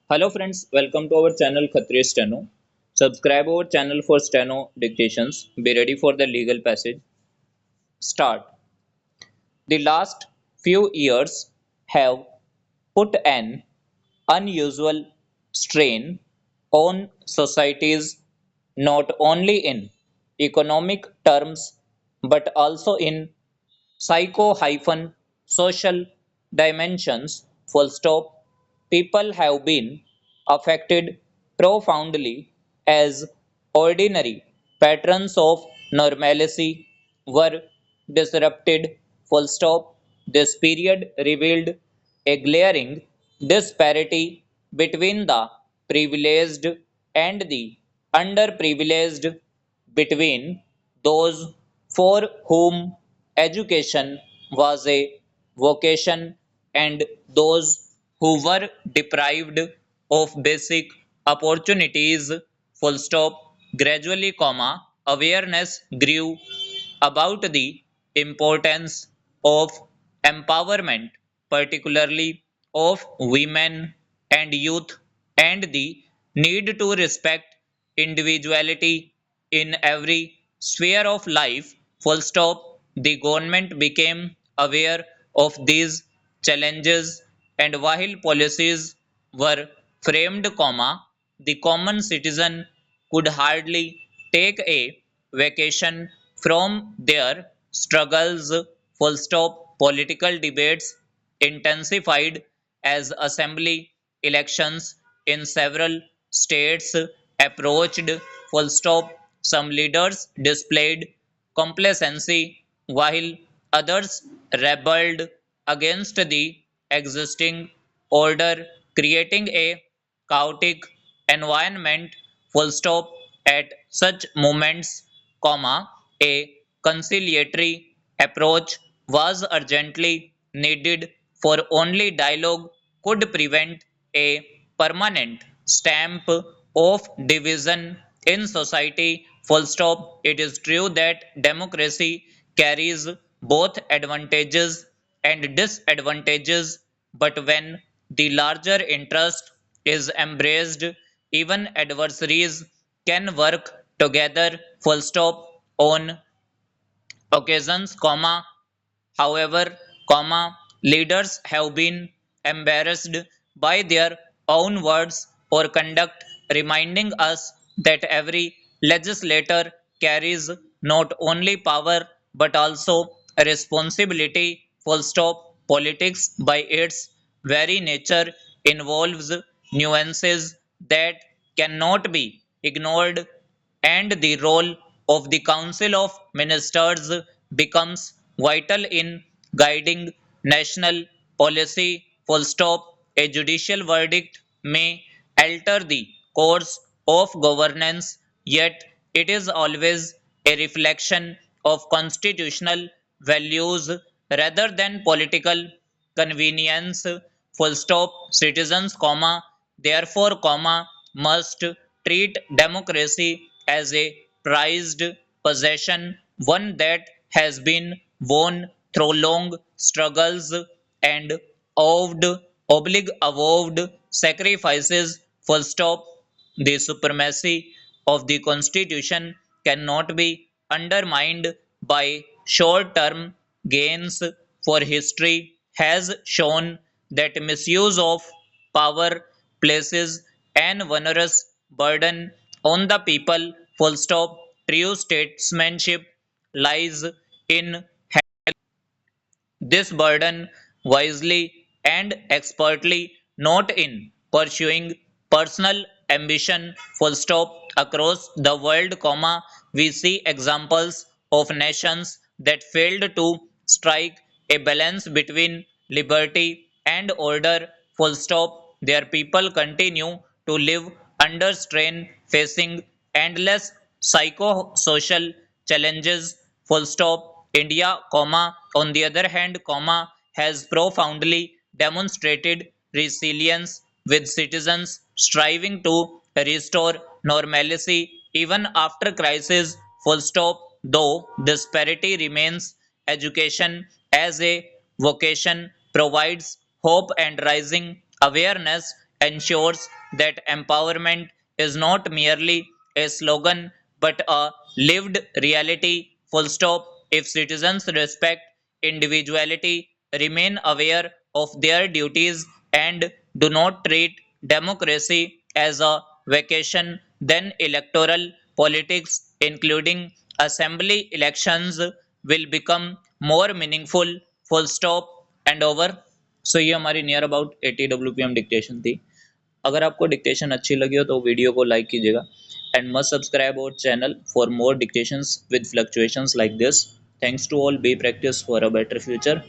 Hello friends, welcome to our channel Khatriya Steno. Subscribe our channel for steno dictations. Be ready for the legal passage. Start. The last few years have put an unusual strain on societies not only in economic terms but also in psycho-social dimensions. Full stop. People have been affected profoundly as ordinary patterns of normalcy were disrupted. Full stop. This period revealed a glaring disparity between the privileged and the underprivileged, between those for whom education was a vocation and those who were deprived of basic opportunities. Full stop. Gradually, awareness grew about the importance of empowerment, particularly of women and youth, and the need to respect individuality in every sphere of life. Full stop. The government became aware of these challenges, and while policies were framed, the common citizen could hardly take a vacation from their struggles. Full stop. Political debates intensified as assembly elections in several states approached. Full stop. Some leaders displayed complacency while others rebelled against the existing order, creating a chaotic environment. Full stop. At such moments, a conciliatory approach was urgently needed, for only dialogue could prevent a permanent stamp of division in society. Full stop. It is true that democracy carries both advantages and disadvantages, but when the larger interest is embraced, even adversaries can work together. Full stop. On occasions, however, leaders have been embarrassed by their own words or conduct, reminding us that every legislator carries not only power but also a responsibility. Full stop. Politics, by its very nature, involves nuances that cannot be ignored, and the role of the Council of Ministers becomes vital in guiding national policy. Full stop. A judicial verdict may alter the course of governance, yet it is always a reflection of constitutional values rather than political convenience. Full stop. Citizens, therefore, must treat democracy as a prized possession, one that has been won through long struggles and avowed sacrifices. Full stop. The supremacy of the constitution cannot be undermined by short term gains, for history has shown that misuse of power places an onerous burden on the people. Full stop. True statesmanship lies in this burden wisely and expertly, not in pursuing personal ambition. Full stop. Across the world, we see examples of nations that failed to strike a balance between liberty and order. Full stop. Their people continue to live under strain, facing endless psychosocial challenges. Full stop. India, on the other hand, has profoundly demonstrated resilience, with citizens striving to restore normalcy even after crisis. Full stop. Though disparity remains, education as a vocation provides hope, and rising awareness ensures that empowerment is not merely a slogan but a lived reality. Full stop. If citizens respect individuality, remain aware of their duties, and do not treat democracy as a vacation, then electoral politics, including assembly elections, will become more meaningful. Full stop and over. सो ये हमारी near about 80 WPM dictation थी। अगर आपको dictation अच्छी लगी हो तो video को लाइक कीजिएगा and must subscribe our channel for more dictations with fluctuations like this. Thanks to all, be practice for a better future.